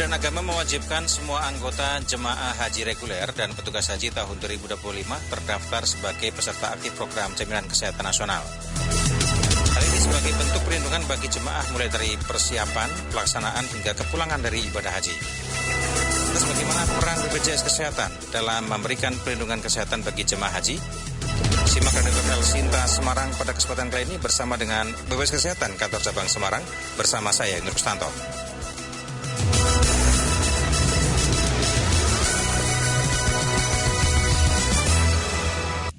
Kementerian Agama mewajibkan semua anggota jemaah haji reguler dan petugas haji tahun 2025 terdaftar sebagai peserta aktif program jaminan kesehatan nasional. Hal ini sebagai bentuk perlindungan bagi jemaah mulai dari persiapan, pelaksanaan hingga kepulangan dari ibadah haji. Terus bagaimana peran BPJS Kesehatan dalam memberikan perlindungan kesehatan bagi jemaah haji? Simak Radio Elsinta Semarang pada kesempatan kali ini bersama dengan BPJS Kesehatan Kantor Cabang Semarang bersama saya Nur Kustanto.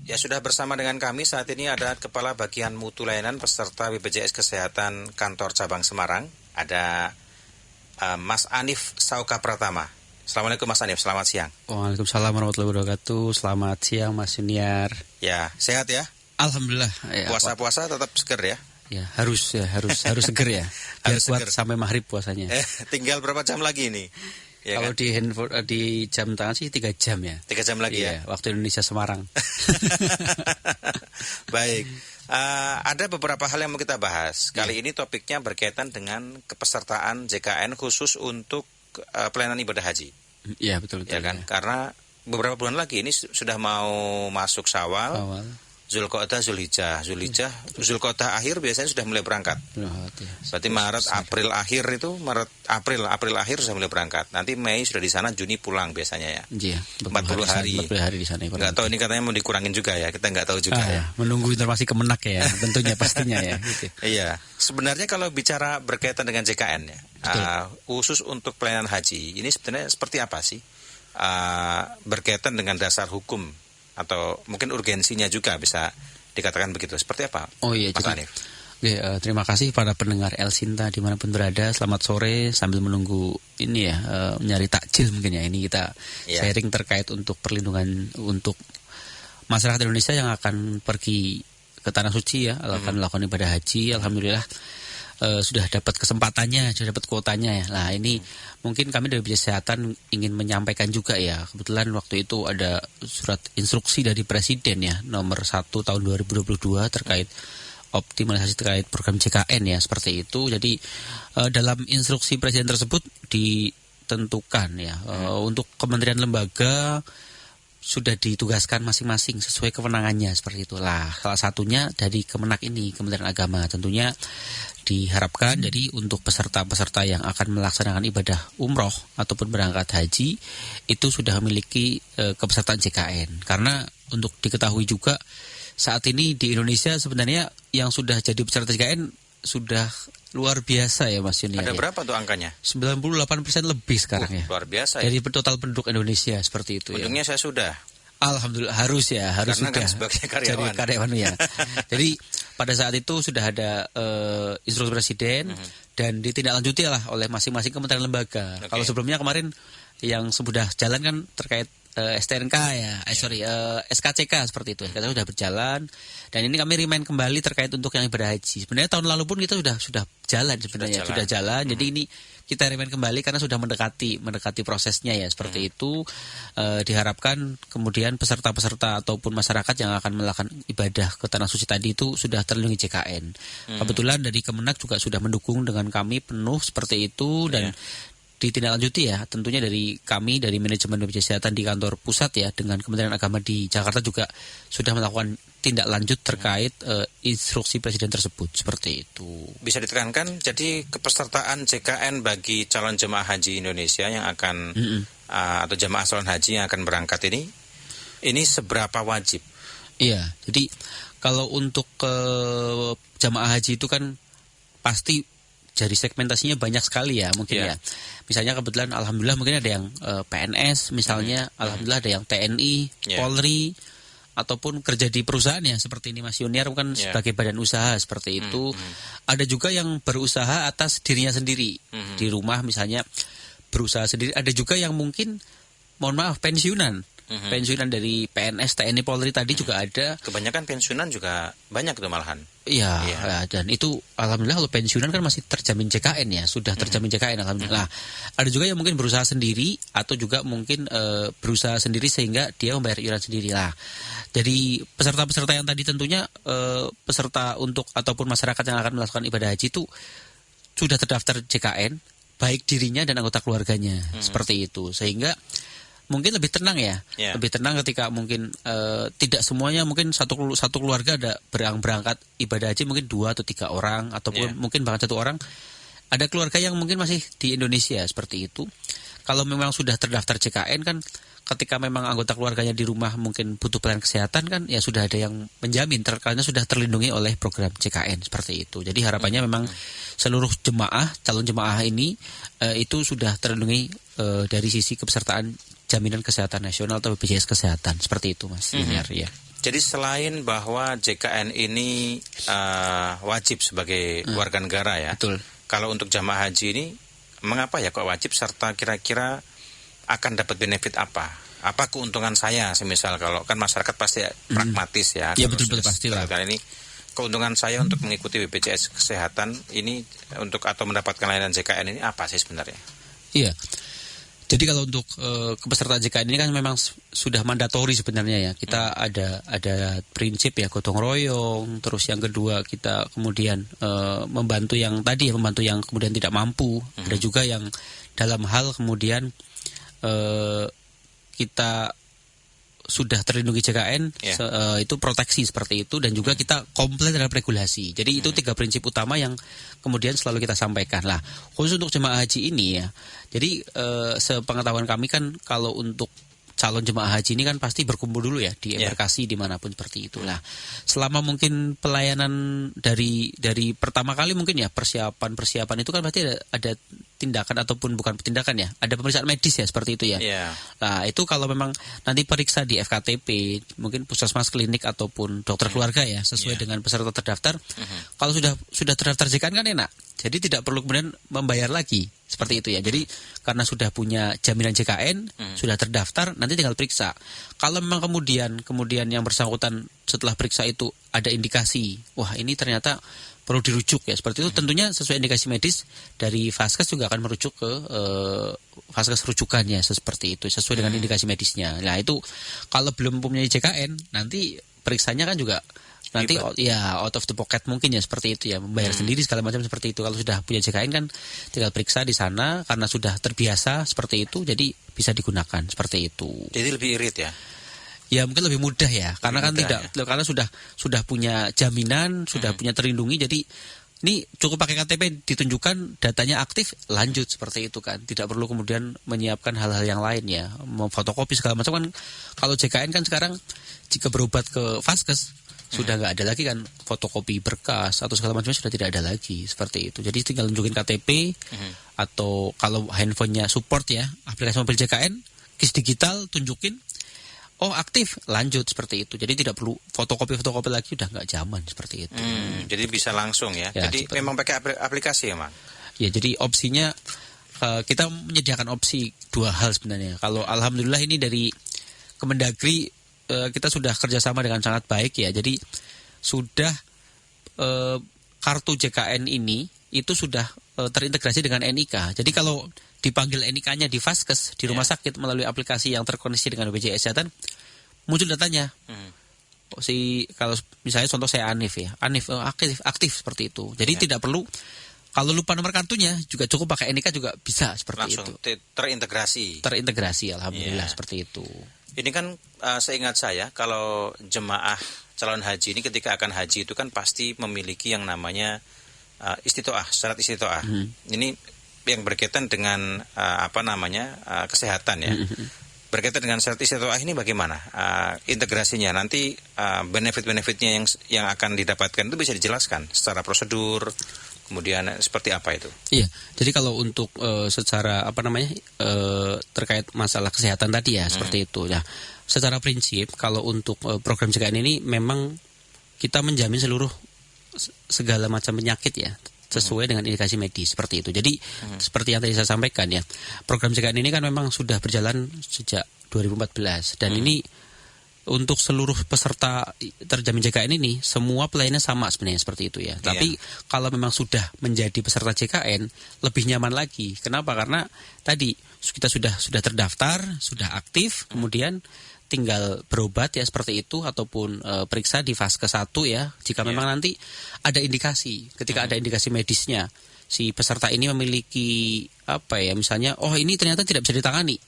Ya, sudah bersama dengan kami saat ini ada Kepala Bagian Mutu Layanan peserta BPJS Kesehatan Kantor Cabang Semarang. Ada Mas Anif Sauka Pratama. Assalamualaikum Mas Anif, selamat siang. Waalaikumsalam warahmatullahi wabarakatuh. Selamat siang Mas Junior. Ya, sehat ya? Alhamdulillah. Ya, puasa-puasa tetap seger ya? Ya, harus seger ya. Biar kuat seger sampai maghrib puasanya. Tinggal berapa jam lagi nih? Ya, kalau kan? di jam tangan sih 3 jam ya. 3 jam lagi ya? Waktu Indonesia Semarang. Baik. Ada beberapa hal yang mau kita bahas. Kali ini topiknya berkaitan dengan kepesertaan JKN khusus untuk pelayanan ibadah haji. Iya, betul. Ya kan? Ya. Karena beberapa bulan lagi ini sudah mau masuk Syawal. Zulqa'dah, Zulhijjah, Zulqa'dah akhir biasanya sudah mulai berangkat. Berarti Maret, April akhir itu April akhir sudah mulai berangkat. Nanti Mei sudah di sana, Juni pulang biasanya ya. Iya, 40 hari. 40 hari di sana. Enggak tahu ini katanya mau dikurangin juga ya. Kita enggak tahu juga ya. Menunggu informasi Kemenak ya, tentunya pastinya ya. Gitu. Iya. Sebenarnya kalau bicara berkaitan dengan JKN ya, khusus untuk pelayanan haji, ini sebenarnya seperti apa sih? Berkaitan dengan dasar hukum atau mungkin urgensinya juga bisa dikatakan begitu. Seperti apa? Oh iya, Mas Anif? Terima kasih para pendengar Elsinta dimanapun berada. Selamat sore sambil menunggu ini ya, nyari takjil mungkin ya. Ini kita sharing terkait untuk perlindungan untuk masyarakat Indonesia yang akan pergi ke Tanah Suci ya, akan melakukan ibadah haji. Alhamdulillah sudah dapat kesempatannya, sudah dapat kuotanya ya. Nah ini mungkin kami dari BPJS Kesehatan ingin menyampaikan juga ya. Kebetulan waktu itu ada surat instruksi dari Presiden ya, nomor 1 tahun 2022 terkait optimalisasi terkait program JKN ya, seperti itu. Jadi dalam instruksi Presiden tersebut ditentukan ya, untuk kementerian lembaga sudah ditugaskan masing-masing sesuai kewenangannya, seperti itulah. Salah satunya dari Kemenak ini, Kementerian Agama. Tentunya diharapkan jadi untuk peserta-peserta yang akan melaksanakan ibadah umroh ataupun berangkat haji itu sudah memiliki kepesertaan JKN. Karena untuk diketahui juga saat ini di Indonesia sebenarnya yang sudah jadi peserta JKN sudah luar biasa ya Mas Junior. Ada berapa tuh angkanya? 98% lebih sekarang ya. Luar biasa ya. Dari total penduduk Indonesia seperti itu. Untungnya saya sudah. Alhamdulillah harus karena sudah. Kan sebagai karyawan. Jadi karyawan ya. Jadi pada saat itu sudah ada instruksi Presiden dan ditindaklanjuti lah oleh masing-masing kementerian lembaga. Kalau sebelumnya kemarin yang sudah jalan kan terkait STNK ya, SKCK seperti itu. SKCK sudah berjalan dan ini kami remind kembali terkait untuk yang ibadah haji. Sebenarnya tahun lalu pun kita sudah jalan sebenarnya, sudah jalan. Jadi ini kita remind kembali karena sudah mendekati prosesnya ya, seperti itu. Diharapkan kemudian peserta-peserta ataupun masyarakat yang akan melakukan ibadah ke Tanah Suci tadi itu sudah terlindungi JKN. Kebetulan dari Kemenak juga sudah mendukung dengan kami penuh seperti itu dan ditindaklanjuti ya, tentunya dari kami dari manajemen BPJS Kesehatan di kantor pusat ya dengan Kementerian Agama di Jakarta juga sudah melakukan tindak lanjut terkait instruksi Presiden tersebut, seperti itu. Bisa ditekankan jadi kepesertaan JKN bagi calon jemaah haji Indonesia yang akan atau jemaah calon haji yang akan berangkat ini seberapa wajib? Iya, jadi kalau untuk jemaah haji itu kan pasti jadi segmentasinya banyak sekali ya mungkin ya. Misalnya kebetulan alhamdulillah mungkin ada yang PNS misalnya, alhamdulillah ada yang TNI, Polri ataupun kerja di perusahaan ya seperti ini Mas Junior kan sebagai badan usaha seperti itu. Ada juga yang berusaha atas dirinya sendiri di rumah misalnya berusaha sendiri. Ada juga yang mungkin mohon maaf pensiunan. Pensiunan dari PNS, TNI, Polri tadi juga ada. Kebanyakan pensiunan juga banyak tuh malahan. Iya, dan itu alhamdulillah kalau pensiunan kan masih terjamin JKN ya, sudah terjamin JKN alhamdulillah. Ada juga yang mungkin berusaha sendiri atau juga mungkin berusaha sendiri sehingga dia membayar iuran sendiri lah. Jadi peserta-peserta yang tadi tentunya peserta untuk ataupun masyarakat yang akan melakukan ibadah haji itu sudah terdaftar JKN baik dirinya dan anggota keluarganya, seperti itu. Sehingga mungkin lebih tenang ya, lebih tenang ketika mungkin tidak semuanya, mungkin satu keluarga ada berangkat ibadah haji mungkin 2 atau 3 orang, ataupun mungkin bahkan 1 orang. Ada keluarga yang mungkin masih di Indonesia, seperti itu. Kalau memang sudah terdaftar JKN kan, ketika memang anggota keluarganya di rumah mungkin butuh pelayanan kesehatan kan, ya sudah ada yang menjamin, karena sudah terlindungi oleh program JKN, seperti itu. Jadi harapannya memang seluruh calon jemaah ini itu sudah terlindungi dari sisi kepesertaan jaminan kesehatan nasional atau BPJS kesehatan, seperti itu Mas Liniar, ya. Jadi selain bahwa JKN ini wajib sebagai warga negara ya. Betul. Kalau untuk jamaah haji ini, mengapa ya kok wajib, serta kira-kira akan dapat benefit apa? Apa keuntungan saya, semisal kalau kan masyarakat pasti pragmatis ya. Iya betul pasti lah. Ini keuntungan saya untuk mengikuti BPJS kesehatan ini atau mendapatkan layanan JKN ini apa sih sebenarnya? Iya. Jadi kalau untuk kepesertaan JKN ini kan memang sudah mandatori sebenarnya ya. Kita ada prinsip ya, gotong royong. Terus yang kedua kita kemudian membantu yang kemudian tidak mampu. Ada juga yang dalam hal kemudian kita sudah terlindungi JKN, itu proteksi seperti itu, dan juga kita komplain terhadap regulasi. Jadi itu 3 prinsip utama yang kemudian selalu kita sampaikan. Lah, khusus untuk jemaah haji ini ya. Jadi sepengetahuan kami kan, kalau untuk calon jemaah haji ini kan pasti berkumpul dulu ya di embarkasi dimanapun seperti itulah. Selama mungkin pelayanan dari pertama kali mungkin ya, persiapan itu kan pasti ada tindakan ataupun bukan tindakan ya, ada pemeriksaan medis ya, seperti itu ya. Nah itu kalau memang nanti periksa di FKTP, mungkin puskesmas, klinik ataupun dokter keluarga ya, sesuai dengan peserta terdaftar. Kalau sudah terdaftar JKN kan enak, jadi tidak perlu kemudian membayar lagi, seperti itu ya. Jadi karena sudah punya jaminan JKN, sudah terdaftar, nanti tinggal periksa. Kalau memang kemudian yang bersangkutan setelah periksa itu ada indikasi, wah ini ternyata perlu dirujuk ya, seperti itu, tentunya sesuai indikasi medis dari Vaskes juga akan merujuk ke Vaskes rujukannya, seperti itu, sesuai dengan indikasi medisnya. Nah itu kalau belum punya JKN, nanti periksanya kan juga nanti out of the pocket mungkin ya, seperti itu ya, membayar sendiri segala macam seperti itu. Kalau sudah punya JKN kan tinggal periksa di sana, karena sudah terbiasa seperti itu, jadi bisa digunakan seperti itu. Jadi lebih irit ya? Ya mungkin lebih mudah ya, karena kan karena sudah punya jaminan, sudah punya terlindungi. Jadi ini cukup pakai KTP, ditunjukkan datanya aktif, lanjut, seperti itu kan. Tidak perlu kemudian menyiapkan hal-hal yang lain ya, memfotokopi segala macam kan. Kalau JKN kan sekarang jika berobat ke Vaskes sudah nggak ada lagi kan fotokopi berkas atau segala macamnya, sudah tidak ada lagi, seperti itu. Jadi tinggal tunjukin KTP atau kalau handphonenya support ya, aplikasi mobil JKN, KIS digital, tunjukin, oh aktif, lanjut, seperti itu. Jadi tidak perlu fotokopi lagi, udah nggak zaman, seperti itu. Jadi bisa langsung ya. Jadi memang pakai aplikasi ya, Mas? Ya, jadi opsinya kita menyediakan opsi 2 hal sebenarnya. Kalau alhamdulillah ini dari Kemendagri kita sudah kerjasama dengan sangat baik ya. Jadi sudah kartu JKN ini itu sudah terintegrasi dengan NIK. Jadi kalau dipanggil NIK-nya di Vaskes, di rumah sakit melalui aplikasi yang terkoneksi dengan BPJS Kesehatan, muncul datanya. Kalau misalnya contoh saya Anif ya, aktif seperti itu. Jadi tidak perlu, kalau lupa nomor kartunya juga cukup pakai NIK juga bisa, seperti langsung itu. Terintegrasi, alhamdulillah seperti itu. Ini kan seingat saya, kalau jemaah calon haji ini ketika akan haji itu kan pasti memiliki yang namanya syarat istitoah. Ini yang berkaitan dengan kesehatan ya. Berkaitan dengan syarat istitoah ini bagaimana integrasinya? Nanti benefit-benefitnya yang akan didapatkan itu bisa dijelaskan secara prosedur, kemudian seperti apa itu? Iya, jadi kalau untuk secara terkait masalah kesehatan tadi ya, seperti itu. Nah, secara prinsip kalau untuk program JKN ini memang kita menjamin seluruh segala macam penyakit ya, sesuai dengan indikasi medis, seperti itu. Jadi seperti yang tadi saya sampaikan ya, program JKN ini kan memang sudah berjalan sejak 2014 dan ini untuk seluruh peserta terjamin JKN ini semua pelayanannya sama sebenarnya, seperti itu ya. Tapi kalau memang sudah menjadi peserta JKN lebih nyaman lagi. Kenapa? Karena tadi kita sudah terdaftar, sudah aktif, kemudian tinggal berobat ya, seperti itu, ataupun periksa di Vaskes 1 ya, jika memang nanti ada indikasi. Ketika ada indikasi medisnya, si peserta ini memiliki misalnya ini ternyata tidak bisa ditangani.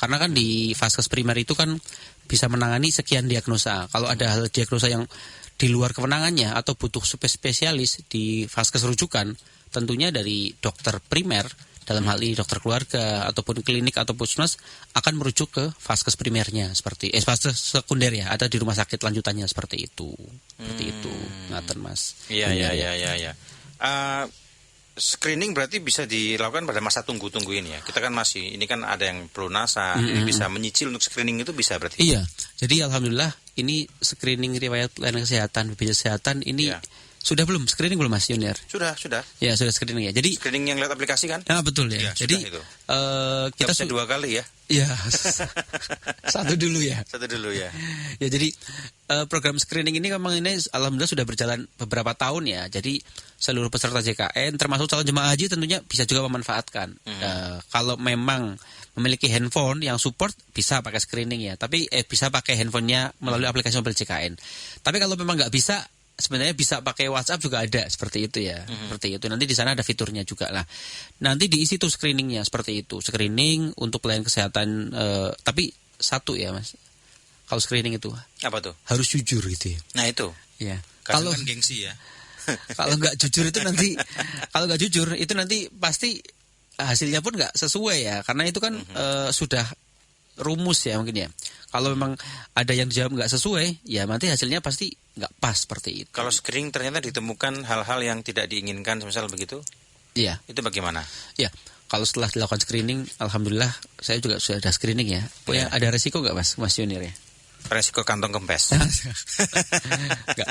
Karena kan di vaskes primer itu kan bisa menangani sekian diagnosa. Kalau ada hal diagnosa yang di luar kewenangannya atau butuh spesialis di vaskes rujukan, tentunya dari dokter primer, dalam hal ini dokter keluarga ataupun klinik atau puskesmas akan merujuk ke vaskes primernya vaskes sekunder ya, ada di rumah sakit lanjutannya seperti itu. Seperti itu. Ngaten Mas. Iya. Screening berarti bisa dilakukan pada masa tunggu-tunggu ini ya. Kita kan ini kan ada yang pelunasan, bisa menyicil untuk screening itu bisa berarti. Iya. Jadi alhamdulillah ini screening riwayat pelayanan kesehatan, BPJS kesehatan ini sudah belum screening belum Mas Junior? Sudah. Ya, sudah screening ya. Jadi screening yang lewat aplikasi kan? Ya, betul ya. Jadi kita bisa 2 kali ya. Iya. Satu dulu ya. Ya, jadi program screening ini memang alhamdulillah sudah berjalan beberapa tahun ya. Jadi seluruh peserta JKN termasuk calon jemaah haji tentunya bisa juga memanfaatkan. Kalau memang memiliki handphone yang support bisa pakai screening ya. Tapi bisa pakai handphonenya melalui aplikasi mobil JKN. Tapi kalau memang nggak bisa, sebenarnya bisa pakai WhatsApp juga ada seperti itu ya. Seperti itu. Nanti di sana ada fiturnya juga lah. Nanti diisi tuh screeningnya seperti itu. Screening untuk pelayanan kesehatan. Tapi satu ya Mas. Kalau screening itu apa tuh? Harus jujur gitu ya. Nah itu. Ya. Kalau kan gengsi ya. Kalau nggak jujur itu nanti pasti hasilnya pun nggak sesuai ya. Karena itu kan sudah rumus ya mungkin ya. Kalau memang ada yang dijawab nggak sesuai, ya nanti hasilnya pasti nggak pas seperti itu. Kalau screening ternyata ditemukan hal-hal yang tidak diinginkan, misal begitu? Iya. Itu bagaimana? Ya, kalau setelah dilakukan screening, alhamdulillah saya juga sudah ada screening ya. Ada resiko nggak Mas Junior ya? Resiko kantong kempes. Enggak.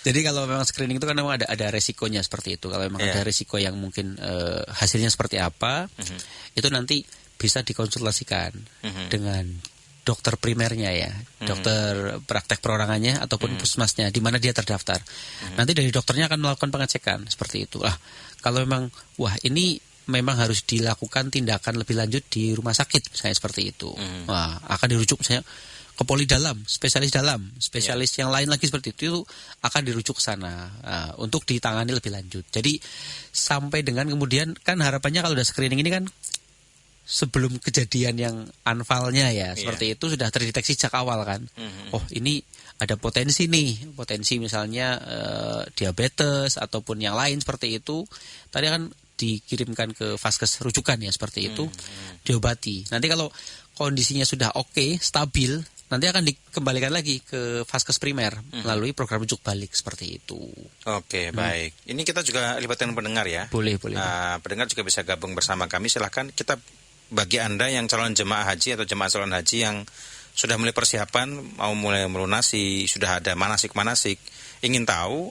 Jadi kalau memang screening itu kan memang ada resikonya seperti itu. Kalau memang ada resiko yang mungkin hasilnya seperti apa, itu nanti bisa dikonsultasikan dengan dokter primernya ya, dokter praktek perorangannya ataupun puskesmasnya di mana dia terdaftar. Nanti dari dokternya akan melakukan pengecekan seperti itu. Kalau memang ini memang harus dilakukan tindakan lebih lanjut di rumah sakit, misalnya seperti itu. Akan dirujuk misalnya ke poli dalam, spesialis yang lain lagi seperti itu akan dirujuk ke sana untuk ditangani lebih lanjut. Jadi sampai dengan kemudian kan harapannya kalau udah screening ini kan sebelum kejadian yang anfalnya ya seperti itu sudah terdeteksi sejak awal kan. Ini ada potensi misalnya diabetes ataupun yang lain seperti itu. Tadi kan dikirimkan ke vaskes rujukan ya seperti itu, diobati. Nanti kalau kondisinya sudah oke, stabil, nanti akan dikembalikan lagi ke vaskes primer melalui program rujuk balik seperti itu. Oke, baik. Ini kita juga libatkan pendengar ya. Boleh. Pendengar juga bisa gabung bersama kami. Silahkan bagi Anda yang calon jemaah haji atau jemaah calon haji yang sudah mulai persiapan, mau mulai melunasi, sudah ada manasik-manasik, ingin tahu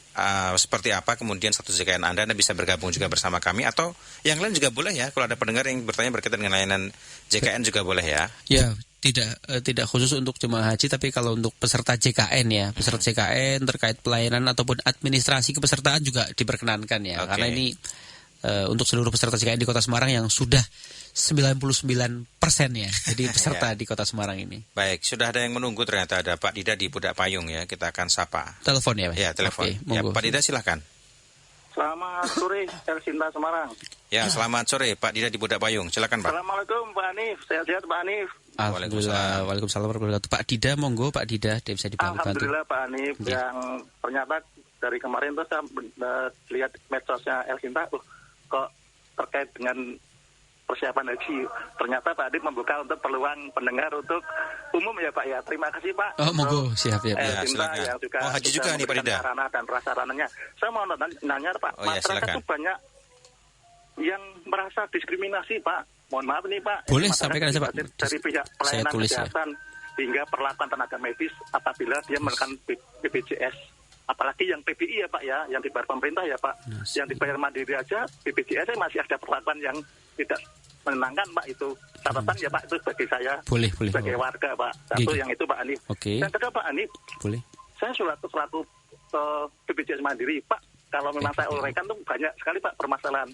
seperti apa kemudian status JKN Anda bisa bergabung juga bersama kami, atau yang lain juga boleh ya. Kalau ada pendengar yang bertanya berkaitan dengan layanan JKN juga boleh ya. Ya, tidak khusus untuk jemaah haji, tapi kalau untuk peserta JKN ya, peserta JKN terkait pelayanan ataupun administrasi kepesertaan juga diperkenankan ya. Karena ini untuk seluruh peserta JKN di Kota Semarang yang sudah 99% ya, jadi peserta di Kota Semarang ini. Baik, sudah ada yang menunggu, ternyata ada Pak Dida di Budak Payung ya, kita akan sapa. Telepon ya Pak? Ya, telepon. Ya, Pak Dida silahkan. Selamat sore, Elsinta Semarang. Ya, selamat sore Pak Dida di Budak Payung, silakan Pak. Assalamualaikum Pak Hanif, sehat-sehat Pak Hanif. Alhamdulillah, waalaikumsalam warahmatullahi wabarakatuh. Pak Dida, monggo Pak Dida, dia bisa dibantu. Alhamdulillah Pak Hanif, yang ternyata dari kemarin tuh saya lihat medsosnya Elsinta, kok terkait dengan persiapan haji. Ternyata Pak Adip membuka untuk peluang pendengar untuk umum ya Pak ya. Terima kasih Pak. Monggo, siap ya Pak. Yang juga haji juga nih Pak Dida. Sarana dan prasarananya. Saya mau nanya Pak, masyarakat itu banyak yang merasa diskriminasi Pak. Mohon maaf nih Pak. Boleh sampaikan aja Pak. Dari pihak pelayanan kesehatan hingga perlakuan tenaga medis apabila dia melakukan BPJS. Apalagi yang PBI ya Pak ya, yang dibayar pemerintah ya Pak. Yang dibayar mandiri aja, BPJS masih ada perlakuan yang tidak menenangkan Pak itu. Catatan ya Pak, itu bagi saya boleh, sebagai warga Pak. Satu yang itu Pak Hanif. Yang kedua Pak Hanif, boleh. Saya selaku BPJS mandiri Pak, kalau memang saya uraikan tuh banyak sekali Pak permasalahan.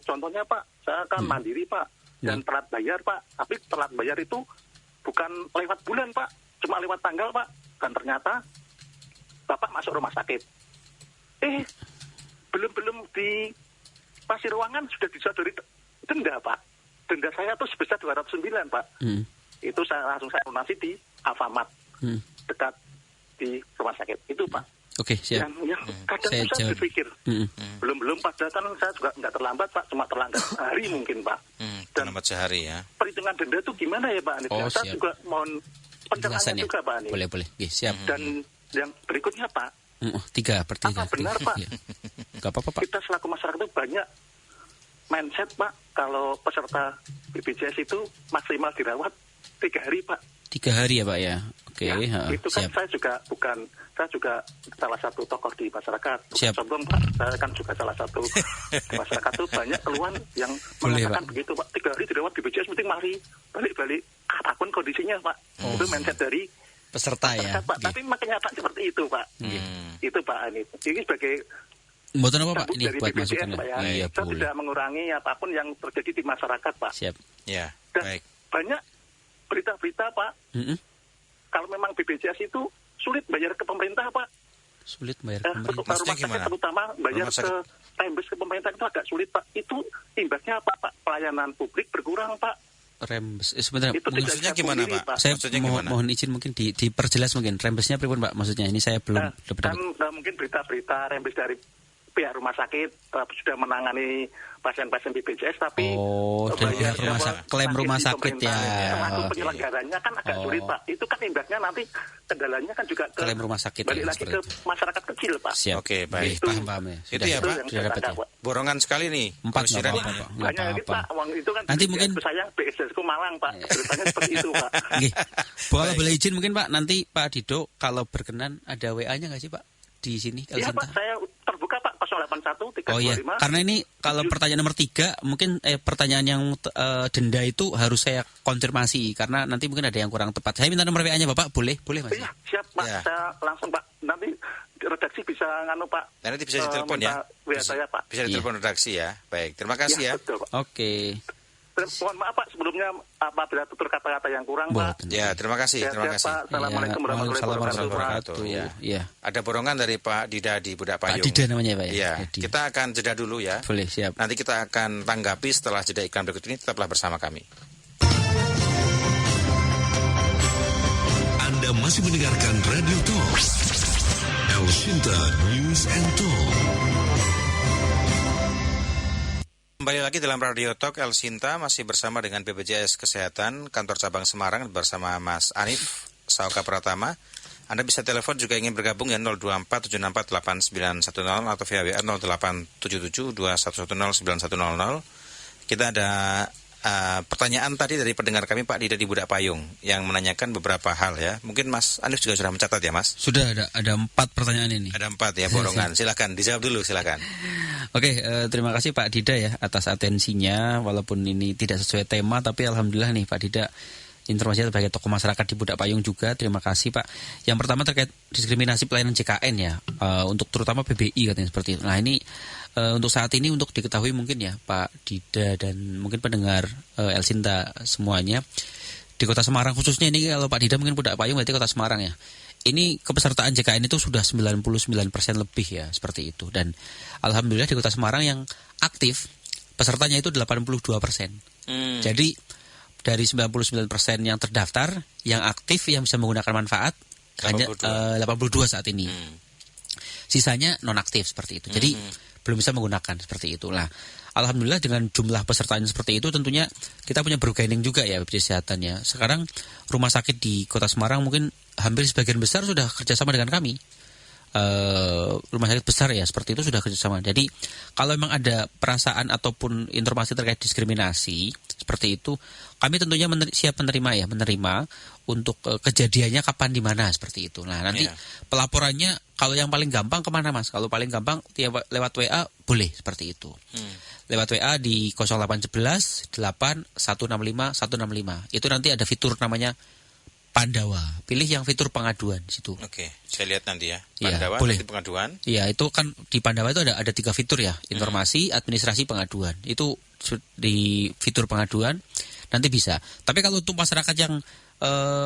Contohnya Pak, saya kan mandiri Pak, dan telat bayar Pak. Tapi telat bayar itu bukan lewat bulan Pak, cuma lewat tanggal Pak. Dan ternyata Bapak masuk rumah sakit. Belum Pasir Ruangan sudah disodori denda, Pak. Denda saya tuh sebesar 209, Pak. Itu saya lunasi di Alfamart, dekat di rumah sakit. Itu, Pak. Oke, siap. Yang kadang saya berpikir, belum padahal kan saya juga nggak terlambat, Pak. Cuma terlambat sehari mungkin, Pak. Dan terlambat sehari ya. Perhitungan denda itu gimana ya, Pak? Oh, saya juga mohon penjelasannya juga, Pak. Boleh. Siap. Dan yang berikutnya, Pak. 3 per 3. Apa benar, Pak? Gak apa-apa, Pak. Kita selaku masyarakat itu banyak mindset, Pak. Kalau peserta BPJS itu maksimal dirawat 3 hari, Pak. 3 hari ya, Pak ya. Oke. Itu kan siap. saya juga salah satu tokoh di masyarakat. Siap. Sombong, Pak. Saya kan juga salah satu di masyarakat itu banyak keluhan yang mengatakan begitu, Pak. 3 hari dirawat BPJS mesti mari balik-balik apapun kondisinya, Pak. Itu mindset dari peserta ya. Pak. Tapi makanya Pak seperti itu, Pak. Itu Pak ini sebagai Mboten apa, Pak? Ini buat BPJS, masukan Pak, ya. Iya, Kita boleh. tidak mengurangi apapun yang terjadi di masyarakat, Pak. Siap. Ya, Dan baik. banyak berita-berita, Pak. Kalau memang BPJS itu sulit bayar ke pemerintah, Pak. Sulit bayar ke pemerintah. Rumah sakit gimana? terutama bayar ke reimburse ke pemerintah itu agak sulit, Pak. Itu imbasnya apa, Pak? Pelayanan publik berkurang, Pak. Rembes. Sebentar. Maksudnya gimana, Pak? Saya Maksudnya gimana? mohon izin mungkin diperjelas mungkin. Rembesnya pripun, Pak? Maksudnya ini saya belum dapat. Kan mungkin berita-berita rembes dari pihak rumah sakit sudah menangani pasien-pasien BPJS, tapi dari klaim rumah sakit ya. Termasuk penyelenggaranya kan agak sulit, Pak. Itu kan imbasnya nanti kendalanya kan juga ke klaim rumah sakit balik ya, lagi ke masyarakat kecil, Pak. Siap. Oke, baik. Paham ya. Itu ya, Pak. Sudah dapat ya. Borongan sekali nih. 4 kursi nggak ini. apa-apa, Pak. Nggak Banyak lagi, apa-apa. Pak. Uang itu kan Nanti mungkin sayang BSS-ku Malang, Pak. Ceritanya seperti itu, Pak. Nggih. Boleh izin mungkin, Pak, nanti Pak Dido kalau berkenan ada WA-nya nggak sih, Pak? Di sini Iya, Pak. Saya terbuka, Pak. 081 325. Oh iya, karena ini kalau pertanyaan nomor 3 mungkin pertanyaan yang denda itu harus saya konfirmasi karena nanti mungkin ada yang kurang tepat. Saya minta nomor WA-nya Bapak, boleh Mas? Iya, siap, Pak. Ya. Saya langsung, Pak. Nanti redaksi bisa nganu, Pak. Nanti bisa ditelepon ya. WA saya, Pak. Bisa ditelepon redaksi ya. Baik, terima kasih ya. Betul, Pak. Oke. Mohon maaf, Pak, sebelumnya apabila tutur kata-kata yang kurang, Pak. Ya, terima kasih. Terima kasih. Pak. Assalamualaikum warahmatullahi wabarakatuh. Ya. Ya. Ada borongan dari Pak Dida di Budak Pak Payung. Dida namanya, Pak ya. Iya, Jadi. kita akan jeda dulu ya. Boleh, siap. Nanti kita akan tanggapi setelah jeda iklan berikut ini. Tetaplah bersama kami. Anda masih mendengarkan Radio Talk El Sinta News and Talk. Kembali lagi dalam Radio Talk El Sinta, masih bersama dengan BPJS Kesehatan Kantor Cabang Semarang bersama Mas Anif Sauka Pratama. Anda bisa telepon juga ingin bergabung ya 024 764 8910 atau via WA 0877 2110 9100. Kita ada pertanyaan tadi dari pendengar kami Pak Dida di Budak Payung yang menanyakan beberapa hal ya. Mungkin Mas Anif juga sudah mencatat ya, Mas? Sudah ada 4 pertanyaan ini. Ada 4 ya borongan. Silakan dijawab dulu, silakan. Oke, terima kasih Pak Dida ya atas atensinya. Walaupun ini tidak sesuai tema, tapi alhamdulillah nih Pak Dida informasinya sebagai tokoh masyarakat di Budak Payung juga. Terima kasih Pak. Yang pertama terkait diskriminasi pelayanan JKN ya, untuk terutama PBI katanya seperti itu. Nah ini untuk saat ini untuk diketahui mungkin ya Pak Dida dan mungkin pendengar El Sinta semuanya di Kota Semarang khususnya ini, kalau Pak Dida mungkin Budak Payung berarti Kota Semarang ya. Ini kepesertaan JKN itu sudah 99% lebih ya, seperti itu. Dan alhamdulillah di Kota Semarang yang aktif pesertanya itu 82%. Jadi dari 99% yang terdaftar, yang aktif yang bisa menggunakan manfaat 82. Hanya 82 saat ini. Sisanya nonaktif seperti itu. Jadi belum bisa menggunakan seperti itu. Nah, alhamdulillah dengan jumlah pesertanya seperti itu tentunya kita punya bargaining juga ya BPJS Kesehatan ya. Sekarang rumah sakit di Kota Semarang mungkin hampir sebagian besar sudah kerjasama dengan kami. Rumah sakit besar ya seperti itu sudah kerjasama. Jadi kalau memang ada perasaan ataupun informasi terkait diskriminasi seperti itu, kami tentunya siap menerima untuk kejadiannya kapan di mana seperti itu. Nah nanti pelaporannya kalau yang paling gampang kemana Mas? Kalau paling gampang lewat WA boleh seperti itu. Lewat WA di 0811 8 165 165. Itu nanti ada fitur namanya Pandawa. Pilih yang fitur pengaduan situ. Oke, saya lihat nanti ya. Pandawa, ya, boleh. Pengaduan. Iya, itu kan di Pandawa itu ada 3 fitur ya. Informasi, administrasi, pengaduan. Itu di fitur pengaduan nanti bisa. Tapi kalau untuk masyarakat yang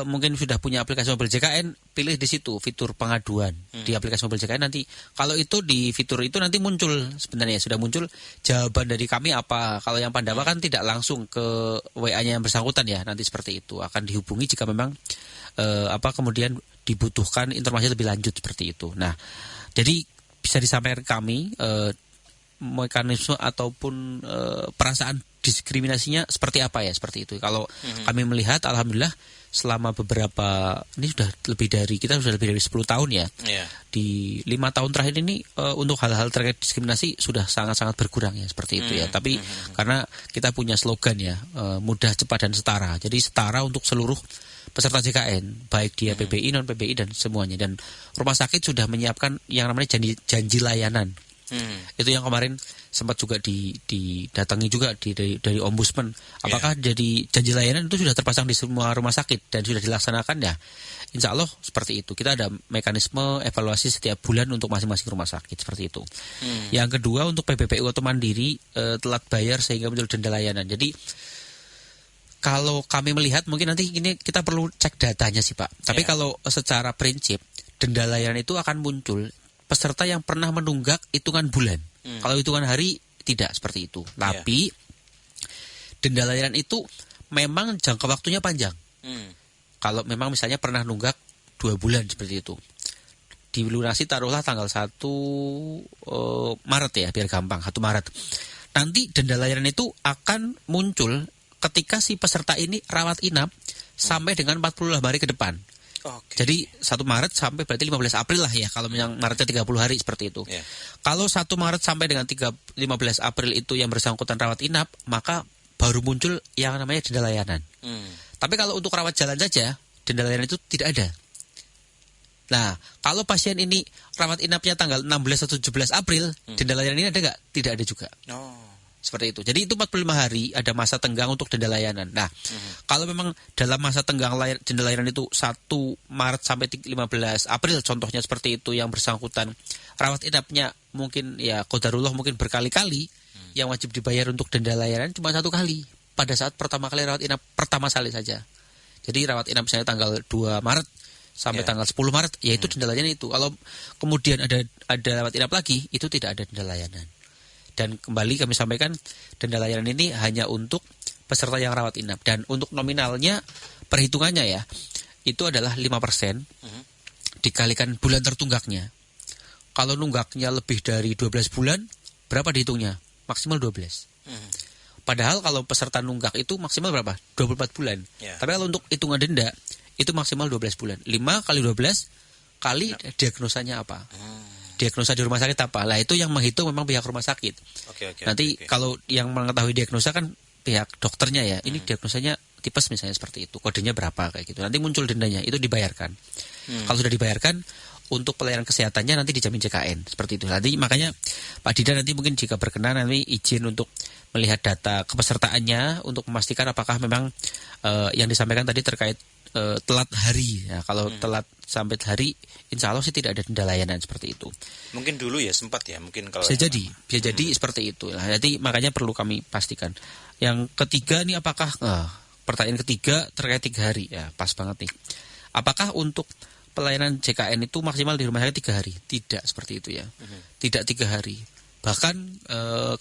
mungkin sudah punya aplikasi mobil JKN, pilih di situ fitur pengaduan di aplikasi mobil JKN. Nanti kalau itu di fitur itu nanti muncul sebenarnya sudah muncul jawaban dari kami apa. Kalau yang Pandawa kan tidak langsung ke WA-nya yang bersangkutan ya, nanti seperti itu akan dihubungi jika memang kemudian dibutuhkan informasi lebih lanjut seperti itu. Nah, jadi bisa disampaikan kami mekanisme ataupun perasaan diskriminasinya seperti apa ya, seperti itu. Kalau kami melihat alhamdulillah selama beberapa, ini sudah lebih dari 10 tahun ya. Di 5 tahun terakhir ini untuk hal-hal terkait diskriminasi sudah sangat-sangat berkurang ya, seperti itu ya. Tapi karena kita punya slogan ya, mudah, cepat dan setara. Jadi setara untuk seluruh peserta JKN, baik dia PBI, non PBI dan semuanya. Dan rumah sakit sudah menyiapkan yang namanya janji layanan. Itu yang kemarin sempat juga didatangi juga dari Ombudsman. Apakah jadi janji layanan itu sudah terpasang di semua rumah sakit dan sudah dilaksanakan ya? Insya Allah seperti itu. Kita ada mekanisme evaluasi setiap bulan untuk masing-masing rumah sakit seperti itu. Yang kedua untuk PBPU atau mandiri telat bayar sehingga muncul denda layanan. Jadi kalau kami melihat mungkin nanti ini kita perlu cek datanya sih Pak. Tapi kalau secara prinsip denda layanan itu akan muncul peserta yang pernah menunggak hitungan bulan. Kalau hitungan hari tidak seperti itu. Tapi denda layanan itu memang jangka waktunya panjang. Kalau memang misalnya pernah nunggak 2 bulan seperti itu, dilunasi taruhlah tanggal 1 Maret ya, biar gampang, 1 Maret. Nanti denda layanan itu akan muncul ketika si peserta ini rawat inap sampai dengan 40 hari ke depan. Jadi 1 Maret sampai berarti 15 April lah ya, kalau yang Maretnya 30 hari seperti itu. Kalau 1 Maret sampai dengan 15 April itu yang bersangkutan rawat inap, maka baru muncul yang namanya denda layanan. Tapi kalau untuk rawat jalan saja, denda layanan itu tidak ada. Nah, kalau pasien ini rawat inapnya tanggal 16 atau 17 April, denda layanan ini ada nggak? Tidak ada juga. Seperti itu. Jadi itu 45 hari ada masa tenggang untuk denda layanan. Nah, kalau memang dalam masa tenggang denda layanan itu 1 Maret sampai 15 April contohnya seperti itu, yang bersangkutan rawat inapnya mungkin ya qadarullah mungkin berkali-kali, yang wajib dibayar untuk denda layanan cuma 1 kali pada saat pertama kali rawat inap pertama kali saja. Jadi rawat inap misalnya tanggal 2 Maret sampai tanggal 10 Maret, yaitu denda layanan itu. Kalau kemudian ada rawat inap lagi, itu tidak ada denda layanan. Dan kembali kami sampaikan, denda layanan ini hanya untuk peserta yang rawat inap. Dan untuk nominalnya, perhitungannya ya, itu adalah 5% dikalikan bulan tertunggaknya. Kalau nunggaknya lebih dari 12 bulan, berapa dihitungnya? Maksimal 12. Padahal kalau peserta nunggak itu maksimal berapa? 24 bulan. Tapi kalau untuk hitungan denda, itu maksimal 12 bulan. 5 kali 12 kali diagnosanya apa? Diagnosa di rumah sakit apa? Lah itu yang menghitung memang pihak rumah sakit. Nanti kalau yang mengetahui diagnosa kan pihak dokternya ya. Ini diagnosanya tipes misalnya seperti itu. Kodenya berapa kayak gitu. Nanti muncul dendanya, itu dibayarkan. Kalau sudah dibayarkan, untuk pelayanan kesehatannya nanti dijamin JKN seperti itu. Nanti makanya Pak Dida nanti mungkin jika berkenan nanti izin untuk melihat data kepesertaannya untuk memastikan apakah memang yang disampaikan tadi terkait telat hari ya. Kalau telat sampai hari, insya Allah sih tidak ada denda layanan seperti itu. Mungkin dulu ya sempat ya, mungkin kalau bisa jadi seperti itu. Nah, jadi makanya perlu kami pastikan. Yang ketiga nih apakah pertanyaan ketiga terkait 3 hari ya, pas banget nih. Apakah untuk pelayanan JKN itu maksimal di rumah sakit 3 hari? Tidak seperti itu ya. Tidak 3 hari. Bahkan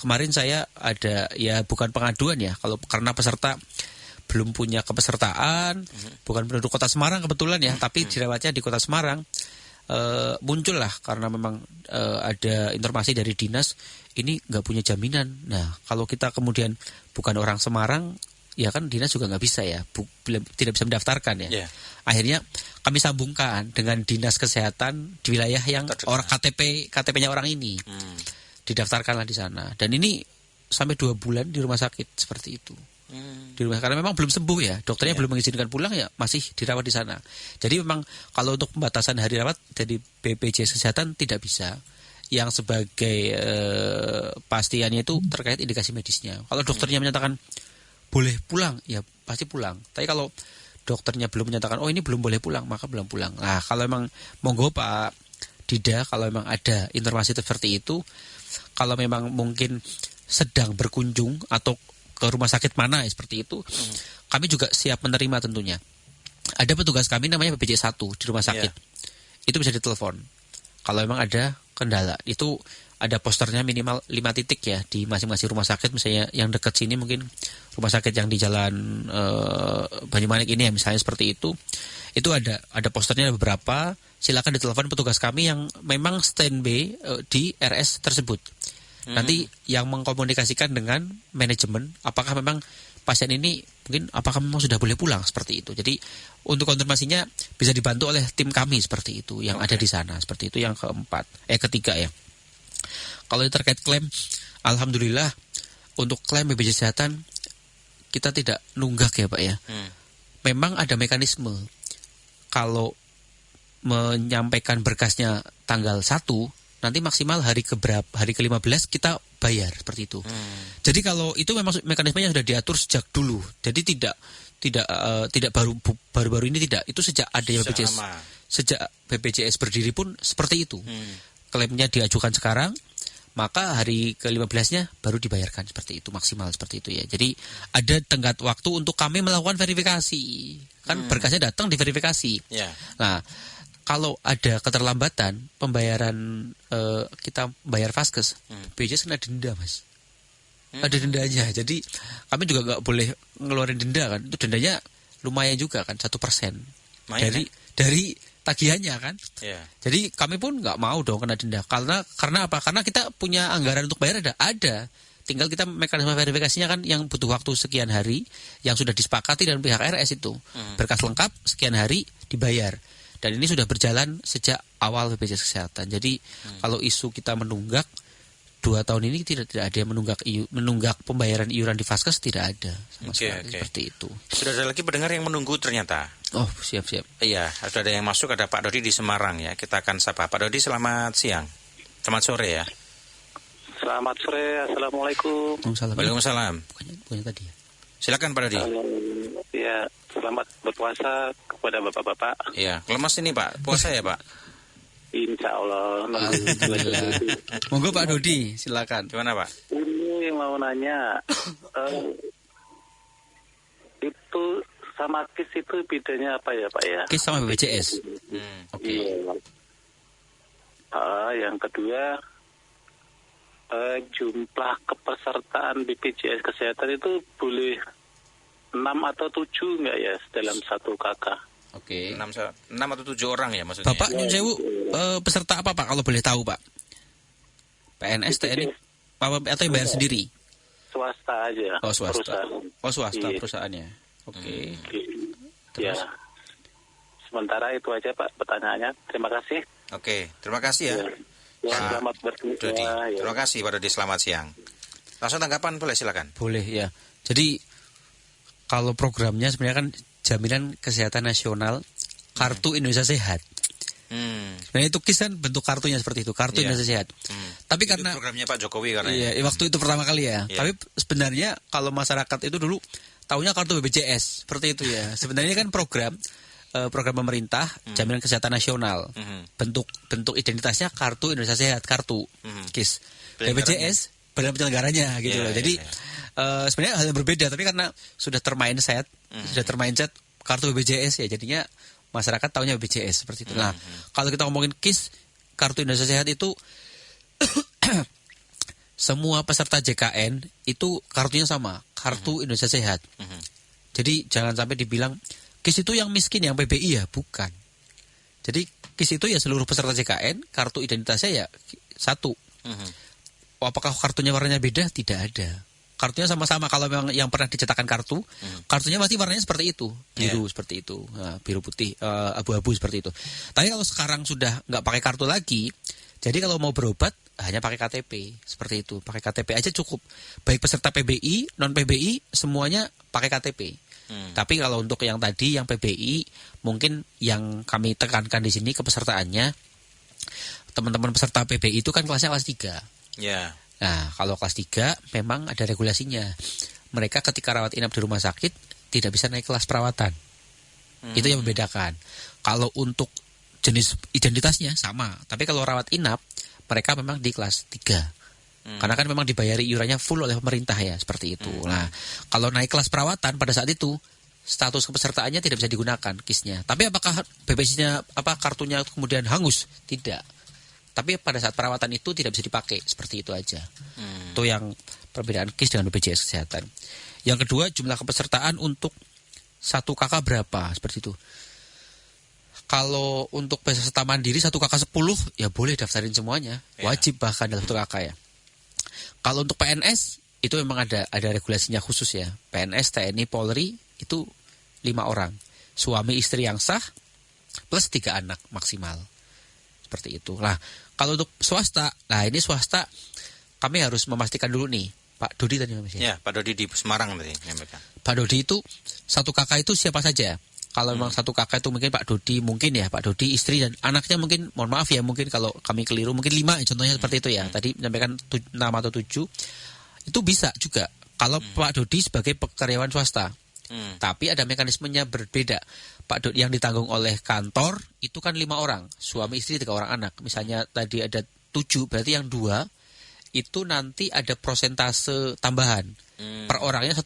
kemarin saya ada ya, bukan pengaduan ya, kalau karena peserta belum punya kepesertaan, bukan penduduk Kota Semarang kebetulan ya, tapi dirawatnya di Kota Semarang, muncullah karena memang ada informasi dari dinas ini nggak punya jaminan. Nah, kalau kita kemudian bukan orang Semarang, ya kan dinas juga nggak bisa ya, tidak bisa mendaftarkan ya. Akhirnya kami sambungkan dengan dinas kesehatan di wilayah yang orang KTP-nya orang ini, didaftarkanlah di sana. Dan ini sampai 2 bulan di rumah sakit seperti itu. Di rumah, karena memang belum sembuh ya, dokternya belum mengizinkan pulang ya, masih dirawat di sana. Jadi memang kalau untuk pembatasan hari rawat dari BPJS Kesehatan tidak bisa. Yang sebagai pastiannya itu terkait indikasi medisnya. Kalau dokternya menyatakan boleh pulang, ya pasti pulang. Tapi kalau dokternya belum menyatakan oh ini belum boleh pulang, maka belum pulang. Nah, kalau memang monggo Pak Dida, kalau memang ada informasi seperti itu, kalau memang mungkin sedang berkunjung atau ke rumah sakit mana seperti itu, kami juga siap menerima tentunya. ada petugas kami namanya BPJS 1 di rumah sakit. Itu bisa ditelepon. Kalau memang ada kendala, itu ada posternya minimal 5 titik ya di masing-masing rumah sakit. Misalnya yang dekat sini mungkin rumah sakit yang di Jalan Banyumanik ini ya misalnya seperti itu ada posternya, ada beberapa. Silakan ditelepon petugas kami yang memang standby di RS tersebut. Nanti yang mengkomunikasikan dengan manajemen apakah memang pasien ini mungkin apakah memang sudah boleh pulang seperti itu. Jadi untuk konfirmasinya bisa dibantu oleh tim kami seperti itu yang ada di sana. Seperti itu yang ketiga ya. Kalau terkait klaim, alhamdulillah untuk klaim BPJS Kesehatan kita tidak nunggak ya Pak ya. Memang ada mekanisme. Kalau menyampaikan berkasnya tanggal 1, nanti maksimal hari ke-15 kita bayar seperti itu. Jadi kalau itu memang mekanismenya sudah diatur sejak dulu. Jadi tidak baru-baru ini tidak. Itu sejak adanya BPJS. Sejak BPJS berdiri pun seperti itu. Klaimnya diajukan sekarang, maka hari ke-15-nya baru dibayarkan seperti itu, maksimal seperti itu ya. Jadi ada tenggat waktu untuk kami melakukan verifikasi. Kan berkasnya datang diverifikasi. Nah, kalau ada keterlambatan pembayaran kita bayar vaskes, BPJS kena denda, Mas. Ada dendanya. Jadi kami juga nggak boleh ngeluarin denda kan. Itu dendanya lumayan juga kan, 1% dari tagihannya kan. Jadi kami pun nggak mau dong kena denda. Karena apa? Karena kita punya anggaran untuk bayar ada. Tinggal kita mekanisme verifikasinya kan yang butuh waktu sekian hari yang sudah disepakati dengan pihak RS itu. Berkas lengkap sekian hari dibayar. Dan ini sudah berjalan sejak awal BPJS Kesehatan. Jadi kalau isu kita menunggak 2 tahun ini tidak ada yang menunggak pembayaran iuran di vaskes, tidak ada sama sekali. Seperti itu. Sudah ada lagi pendengar yang menunggu ternyata. Oh, siap. Iya, sudah ada yang masuk, ada Pak Dodi di Semarang ya. Kita akan sapa. Pak Dodi, selamat siang. Selamat sore ya. Selamat sore, Assalamualaikum. Waalaikumsalam. Bukannya tadi ya. Silakan Pak Dodi. Ya, selamat berpuasa kepada bapak-bapak. Iya, lemas ini Pak, puasa ya Pak? Insya Allah. Alhamdulillah. Monggo Pak Dodi, silakan. Gimana Pak? Ini mau nanya, itu sama KIS itu bedanya apa ya Pak ya? KIS sama BPJS. Oke. Yang kedua, jumlah kepesertaan BPJS Kesehatan itu boleh 6 atau 7 enggak ya dalam satu kakak? Oke. 6 atau 7 orang ya maksudnya. Bapak Nyun Sewu peserta apa Pak kalau boleh tahu Pak? PNS, TNI, atau yang bayar sendiri? Swasta aja. Oh swasta. Perusahaan. Perusahaannya. Oke. Ya. Sementara itu aja Pak pertanyaannya. Terima kasih. Oke, terima kasih ya. Selamat Dodi. Terima kasih Pak Dodi, selamat siang. Langsung tanggapan boleh silakan. Boleh ya. Jadi kalau programnya sebenarnya kan Jaminan Kesehatan Nasional, Kartu Indonesia Sehat. Sebenarnya itu KIS kan bentuk kartunya seperti itu, Kartu Indonesia Sehat. Tapi itu karena programnya Pak Jokowi karena waktu itu pertama kali ya. Tapi sebenarnya kalau masyarakat itu dulu taunya kartu BPJS seperti itu ya. Sebenarnya kan program pemerintah Jaminan Kesehatan Nasional. Bentuk identitasnya Kartu Indonesia Sehat, kartu KIS. BPJS badan penyelenggaranya gitu loh. Jadi sebenarnya hal yang berbeda, tapi karena sudah termindset kartu BPJS ya, jadinya masyarakat taunya BPJS seperti itu. Nah, kalau kita ngomongin KIS, Kartu Indonesia Sehat itu semua peserta JKN itu kartunya sama, Kartu Indonesia Sehat. Jadi jangan sampai dibilang KIS itu yang miskin, yang PBI ya, bukan. Jadi KIS itu ya seluruh peserta JKN, kartu identitasnya ya satu. Apakah kartunya warnanya beda? Tidak ada. Kartunya sama-sama. Kalau memang yang pernah dicetakkan kartu, kartunya pasti warnanya seperti itu, biru seperti itu, biru putih, abu-abu seperti itu. Tapi kalau sekarang sudah nggak pakai kartu lagi, jadi kalau mau berobat hanya pakai KTP seperti itu, pakai KTP aja cukup. Baik peserta PBI, non PBI, semuanya pakai KTP. Tapi kalau untuk yang tadi, yang PBI, mungkin yang kami tekankan di sini kepesertaannya, teman-teman peserta PBI itu kan kelasnya kelas 3. Nah, kalau kelas 3 memang ada regulasinya. Mereka ketika rawat inap di rumah sakit tidak bisa naik kelas perawatan. Itu yang membedakan. Kalau untuk jenis identitasnya sama, tapi kalau rawat inap mereka memang di kelas 3. Karena kan memang dibayari iurannya full oleh pemerintah ya, seperti itu. Nah, kalau naik kelas perawatan pada saat itu status kepesertaannya tidak bisa digunakan KIS-nya. Tapi apakah BPJS-nya kartunya kemudian hangus? Tidak. Tapi pada saat perawatan itu tidak bisa dipakai, seperti itu aja. Itu yang perbedaan KIS dengan BPJS Kesehatan. Yang kedua, jumlah kepesertaan untuk satu kakak berapa, seperti itu. Kalau untuk peserta mandiri satu kakak 10, ya boleh daftarin semuanya. Wajib bahkan dalam satu kakak ya. Kalau untuk PNS, itu memang ada regulasinya khusus ya. PNS, TNI, Polri, itu 5 orang. Suami istri yang sah, plus 3 anak maksimal. Seperti itu. Nah, kalau untuk swasta, ini swasta, kami harus memastikan dulu nih. Pak Dodi tadi namanya. Ya, Pak Dodi di Semarang tadi. Pak Dodi itu, satu kakak itu siapa saja? Kalau memang satu kakak itu mungkin Pak Dodi, mungkin ya Pak Dodi, istri dan anaknya mungkin, mohon maaf ya, mungkin kalau kami keliru, mungkin 5 contohnya seperti itu ya. Tadi menyampaikan 6 atau 7, itu bisa juga. Kalau Pak Dodi sebagai karyawan swasta. Tapi ada mekanismenya berbeda. Pak Dodi yang ditanggung oleh kantor, itu kan 5 orang. Suami istri 3 orang anak. Misalnya tadi ada 7, berarti yang 2, itu nanti ada prosentase tambahan. Per orangnya 1%.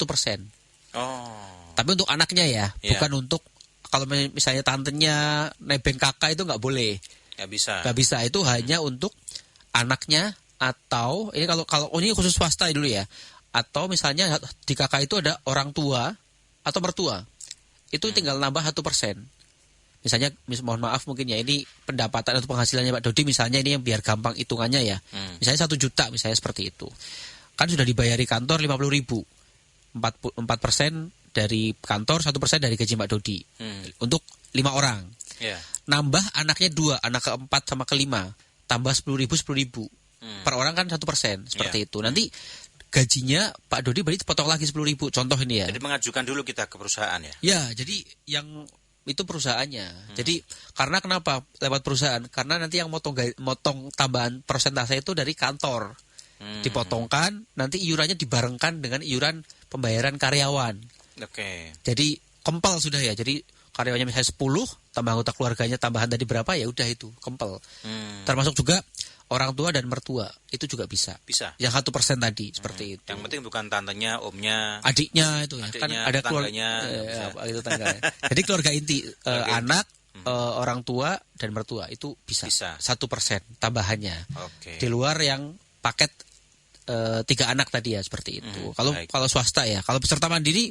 Tapi untuk anaknya ya, bukan untuk, kalau misalnya tantenya nebeng kakak itu nggak boleh. Nggak bisa, itu hanya untuk anaknya, atau ini kalau ini khusus swasta dulu ya. Atau misalnya di kakak itu ada orang tua atau mertua. Itu tinggal nambah 1%. Misalnya, mohon maaf mungkin ya, ini pendapatan atau penghasilannya Pak Dodi misalnya, ini yang biar gampang hitungannya ya. Misalnya 1 juta misalnya seperti itu. Kan sudah dibayari kantor 50.000. 4% dari kantor, 1% dari gaji Pak Dodi. Untuk 5 orang. Nambah anaknya 2, anak keempat sama kelima. Tambah 10.000. Per orang kan 1%. Seperti itu. Nanti gajinya Pak Dodi berarti potong lagi 10.000. Contoh ini ya. Jadi mengajukan dulu kita ke perusahaan ya? Ya, jadi yang itu perusahaannya. Jadi karena kenapa lewat perusahaan? Karena nanti yang motong tambahan persentase itu dari kantor. Dipotongkan, nanti iurannya dibarengkan dengan iuran pembayaran karyawan. Jadi kempel sudah ya. Jadi karyawannya misalnya 10, tambah anggota keluarganya tambahan tadi berapa, ya udah itu kempel. Termasuk juga orang tua dan mertua, itu juga bisa. Yang 1% tadi seperti itu. Yang penting bukan tantenya, omnya, adiknya itu ya. Kan ada keluarganya. Itu tangga. Jadi keluarga inti, anak, orang tua dan mertua itu bisa. 1% tambahannya. Di luar yang paket 3 anak tadi ya, seperti itu. Kalau swasta ya, kalau peserta mandiri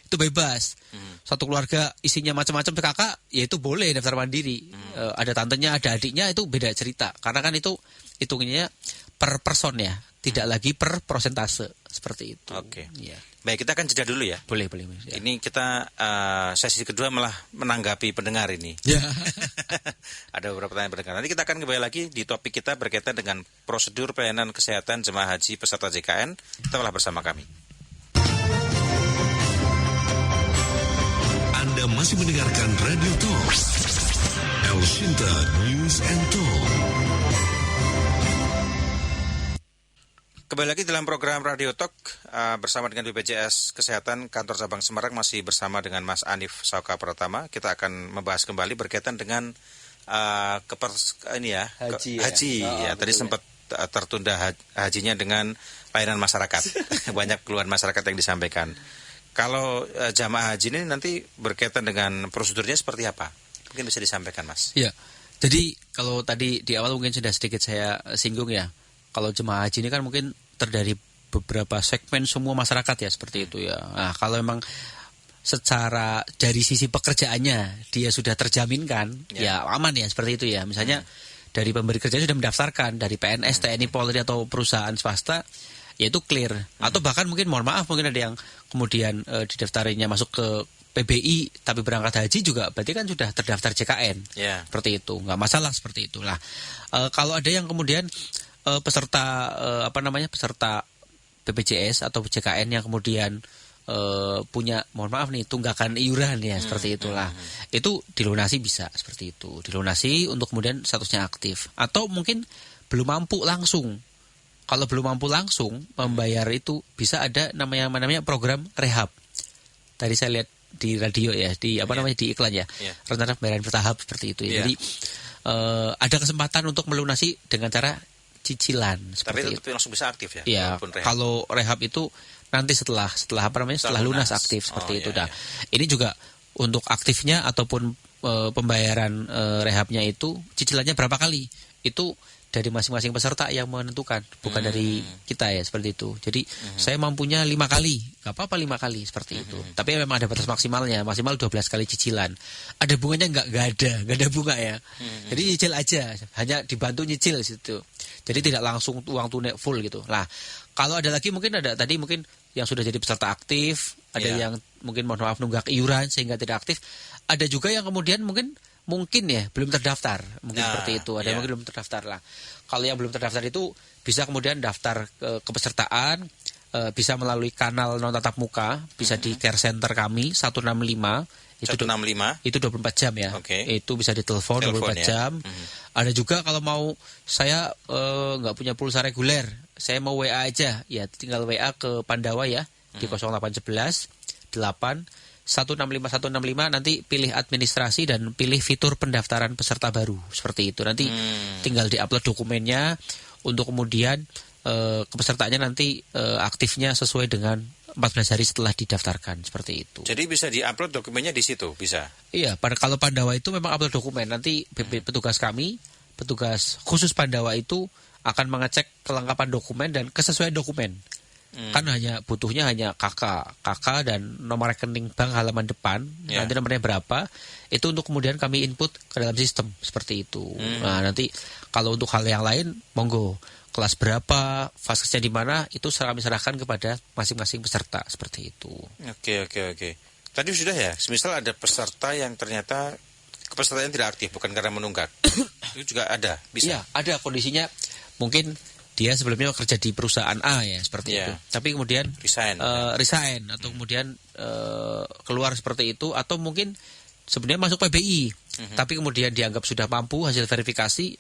itu bebas. Satu keluarga isinya macam-macam kakak, ya itu boleh daftar mandiri. Ada tantenya, ada adiknya, itu beda cerita. Karena kan itu hitungannya per person ya, tidak lagi per prosentase seperti itu. Ya. Baik, kita akan jeda dulu ya. Boleh. Ya. Ini kita sesi kedua malah menanggapi pendengar ini. Ya. Ada beberapa pertanyaan pendengar. Nanti kita akan kembali lagi di topik kita berkaitan dengan prosedur pelayanan kesehatan jemaah haji peserta JKN. Tetaplah bersama kami. Anda masih mendengarkan Radio Talk, El Sinta News and Talk. Kembali lagi dalam program Radio Talk bersama dengan BPJS Kesehatan Kantor Cabang Semarang, masih bersama dengan Mas Anif Sauka Pratama. Kita akan membahas kembali berkaitan dengan haji. Tadi sempat tertunda hajinya dengan layanan masyarakat. Banyak keluhan masyarakat yang disampaikan. Kalau jamaah haji ini nanti berkaitan dengan prosedurnya seperti apa? Mungkin bisa disampaikan, Mas. Ya, jadi kalau tadi di awal mungkin sudah sedikit saya singgung ya. Kalau jemaah haji ini kan mungkin terdiri beberapa segmen semua masyarakat ya, seperti itu ya. Nah, kalau memang secara dari sisi pekerjaannya dia sudah terjaminkan, ya aman ya, seperti itu ya. Misalnya dari pemberi kerja sudah mendaftarkan, dari PNS, TNI, Polri atau perusahaan swasta, ya itu clear. Atau bahkan mungkin, mohon maaf, mungkin ada yang kemudian didaftarinya masuk ke PBI tapi berangkat haji juga, berarti kan sudah terdaftar JKN. Seperti itu, nggak masalah seperti itu. Nah, kalau ada yang kemudian peserta peserta BPJS atau JKN yang kemudian punya, mohon maaf nih, tunggakan iuran ya, seperti itulah. Itu dilunasi bisa seperti itu. Dilunasi untuk kemudian statusnya aktif. Atau mungkin belum mampu langsung. Kalau belum mampu langsung membayar itu, bisa ada namanya program rehab. Tadi saya lihat di radio ya, di di iklan ya. Rencana pembayaran bertahap seperti itu ya. Jadi ada kesempatan untuk melunasi dengan cara cicilan. Tapi tetap langsung bisa aktif ya? Ya, kalau rehab itu nanti setelah setelah lunas aktif seperti itu. Iya. Ini juga untuk aktifnya ataupun pembayaran rehabnya itu cicilannya berapa kali itu dari masing-masing peserta yang menentukan, bukan dari kita ya, seperti itu. Jadi saya mampunya 5 kali, nggak apa-apa 5 kali seperti itu. Tapi memang ada batas maksimalnya, maksimal 12 kali cicilan. Ada bunganya nggak ada bunga ya. Jadi cicil aja, hanya dibantu nyicil situ. Jadi tidak langsung uang tunai full gitu. Lah, kalau ada lagi mungkin ada tadi mungkin yang sudah jadi peserta aktif, ada yang mungkin mohon maaf nunggak iuran sehingga tidak aktif. Ada juga yang kemudian mungkin ya belum terdaftar, mungkin seperti itu. Ada yang mungkin belum terdaftar lah. Kalau yang belum terdaftar itu bisa kemudian daftar kepesertaan, bisa melalui kanal non tatap muka, bisa di care center kami 165. Itu 165 itu 24 jam ya. Itu bisa ditelepon 24 jam. Ada juga kalau mau saya nggak punya pulsa reguler, saya mau WA aja, ya tinggal WA ke Pandawa ya di 0811 8 165 nanti pilih administrasi dan pilih fitur pendaftaran peserta baru seperti itu. Nanti tinggal diupload dokumennya untuk kemudian kepesertaannya nanti aktifnya sesuai dengan 14 hari setelah didaftarkan seperti itu. Jadi bisa diupload dokumennya di situ, bisa? Iya, kalau Pandawa itu memang upload dokumen. Nanti petugas kami, petugas khusus Pandawa itu akan mengecek kelengkapan dokumen dan kesesuaian dokumen. Kan butuhnya hanya KK dan nomor rekening bank halaman depan, nanti nomornya berapa, itu untuk kemudian kami input ke dalam sistem seperti itu. Nah, nanti kalau untuk hal yang lain monggo, kelas berapa, fasenya di mana, itu kami serahkan kepada masing-masing peserta seperti itu. Oke. Tadi sudah ya, semisal ada peserta yang ternyata kepesertaan tidak aktif bukan karena menunggak. Itu juga ada, bisa. Iya, ada kondisinya mungkin dia sebelumnya kerja di perusahaan A ya seperti itu, tapi kemudian resign atau kemudian keluar seperti itu, atau mungkin sebenarnya masuk PBI, tapi kemudian dianggap sudah mampu, hasil verifikasi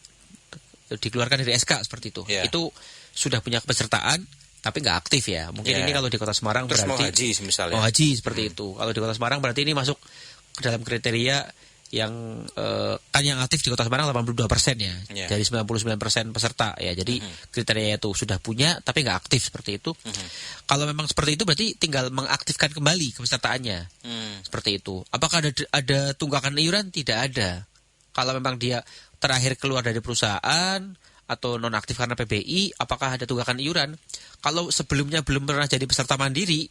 dikeluarkan dari SK seperti itu. Itu sudah punya kepesertaan tapi nggak aktif ya. Mungkin ini kalau di Kota Semarang terus berarti mau haji misalnya. Mau haji seperti itu. Kalau di Kota Semarang berarti ini masuk ke dalam kriteria yang kan yang aktif di Kota Semarang 82% ya, dari 99% peserta ya. Jadi kriteria itu sudah punya tapi nggak aktif seperti itu. Kalau memang seperti itu berarti tinggal mengaktifkan kembali kepesertaannya. Seperti itu. Apakah ada tunggakan iuran? Tidak ada. Kalau memang dia terakhir keluar dari perusahaan atau nonaktif karena PBI, apakah ada tunggakan iuran? Kalau sebelumnya belum pernah jadi peserta mandiri,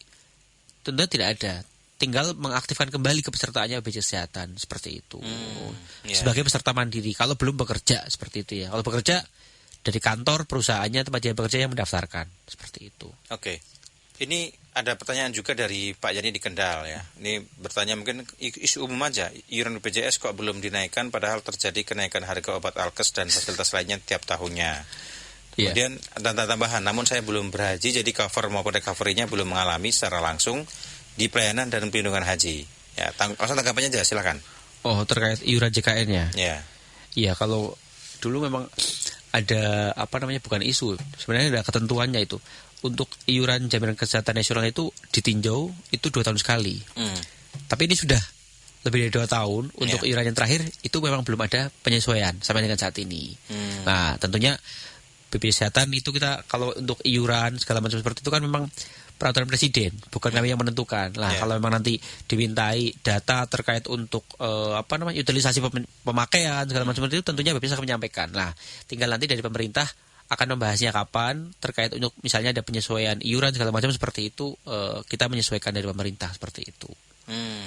tentunya tidak ada. Tinggal mengaktifkan kembali kepesertaannya BPJS Kesehatan seperti itu. Sebagai peserta mandiri, kalau belum bekerja seperti itu ya. Kalau bekerja dari kantor perusahaannya tempat dia bekerja yang mendaftarkan seperti itu. Oke. Ini ada pertanyaan juga dari Pak Yani di Kendal ya. Ini bertanya mungkin isu umum aja. Iuran BPJS kok belum dinaikkan padahal terjadi kenaikan harga obat alkes dan fasilitas lainnya tiap tahunnya. Kemudian dan tambahan, namun saya belum berhaji jadi cover maupun recovery-nya belum mengalami secara langsung di pelayanan dan perlindungan haji. Ya, langsung tanggapannya aja, silakan. Oh, terkait iuran JKN-nya. Iya, kalau dulu memang ada bukan isu, sebenarnya ada ketentuannya itu. Untuk iuran jaminan kesehatan nasional itu ditinjau itu 2 tahun sekali. Tapi ini sudah lebih dari 2 tahun. Untuk iuran yang terakhir itu memang belum ada penyesuaian sampai dengan saat ini. Nah, tentunya BPJS Kesehatan itu kita kalau untuk iuran segala macam seperti itu kan memang peraturan presiden, bukan kami yang menentukan. Lah, kalau memang nanti dimintai data terkait untuk utilisasi pemakaian segala macam seperti itu, tentunya BPJS akan menyampaikan. Lah, tinggal nanti dari pemerintah akan membahasnya kapan terkait untuk misalnya ada penyesuaian iuran segala macam seperti itu, kita menyesuaikan dari pemerintah seperti itu.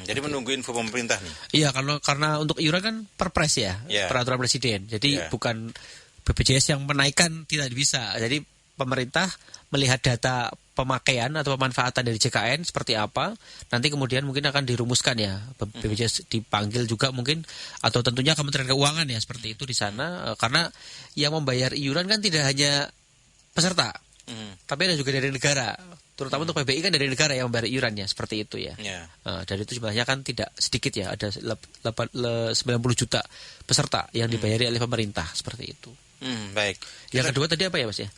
Jadi menunggu info pemerintah nih. Iya, karena untuk iuran kan perpres ya, peraturan presiden. Jadi bukan BPJS yang menaikkan, tidak bisa. Jadi pemerintah melihat data pemakaian atau pemanfaatan dari JKN seperti apa, nanti kemudian mungkin akan dirumuskan ya, BPJS dipanggil juga mungkin, atau tentunya Kementerian Keuangan ya seperti itu di sana, karena yang membayar iuran kan tidak hanya peserta, tapi ada juga dari negara, terutama untuk PBI kan dari negara yang membayar iurannya seperti itu ya. Dari itu jumlahnya kan tidak sedikit ya, ada 90 juta peserta yang dibayari oleh pemerintah seperti itu. Baik. Yang kedua tadi apa ya Mas ya?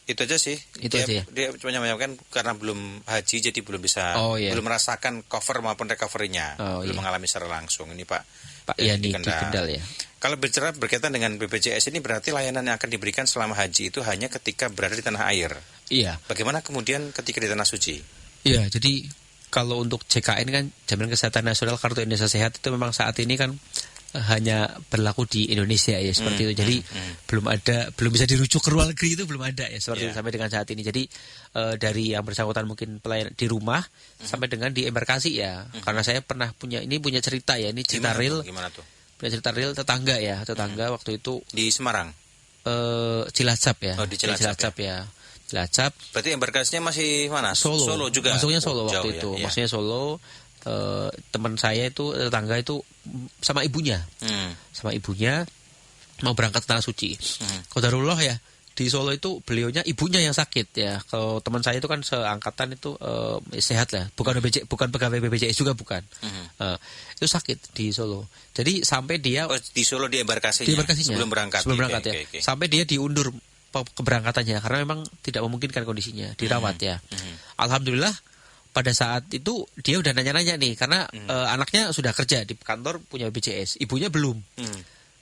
Itu aja sih. Dia cuma menyampaikan karena belum haji jadi belum bisa belum merasakan cover maupun recovery-nya, belum mengalami secara langsung. Ini Pak Yani di Kendal ya. Kalau bicara berkaitan dengan BPJS ini berarti layanan yang akan diberikan selama haji itu hanya ketika berada di tanah air. Iya. Bagaimana kemudian ketika di tanah suci? Iya, jadi kalau untuk JKN kan Jaminan Kesehatan Nasional Kartu Indonesia Sehat itu memang saat ini kan hanya berlaku di Indonesia ya seperti itu. Jadi belum bisa dirujuk ke luar negeri, itu belum ada ya seperti itu sampai dengan saat ini. Jadi dari yang bersangkutan mungkin pelayan di rumah sampai dengan di embarkasi ya. Karena saya punya cerita ya, ini cerita real. Gimana tuh? Punya cerita real tetangga waktu itu di Semarang. Cilacap ya. Oh, di Cilacap ya. Cilacap. Berarti embarkasinya masih mana? Solo juga. Masuknya Solo jauh waktu ya, itu. ya. Maksudnya Solo. Teman saya itu tetangga itu sama ibunya mau berangkat ke Tanah Suci. Qadarullah ya, di Solo itu beliaunya ibunya yang sakit ya. Kalau teman saya itu kan seangkatan itu sehat lah, bukan pegawai BPJS juga bukan. Itu sakit di Solo. Jadi sampai dia di Solo di embarkasinya sebelum berangkat ya. Okay. Sampai dia diundur keberangkatannya karena memang tidak memungkinkan kondisinya, dirawat ya. Alhamdulillah pada saat itu dia udah nanya-nanya nih karena anaknya sudah kerja di kantor punya BPJS, ibunya belum.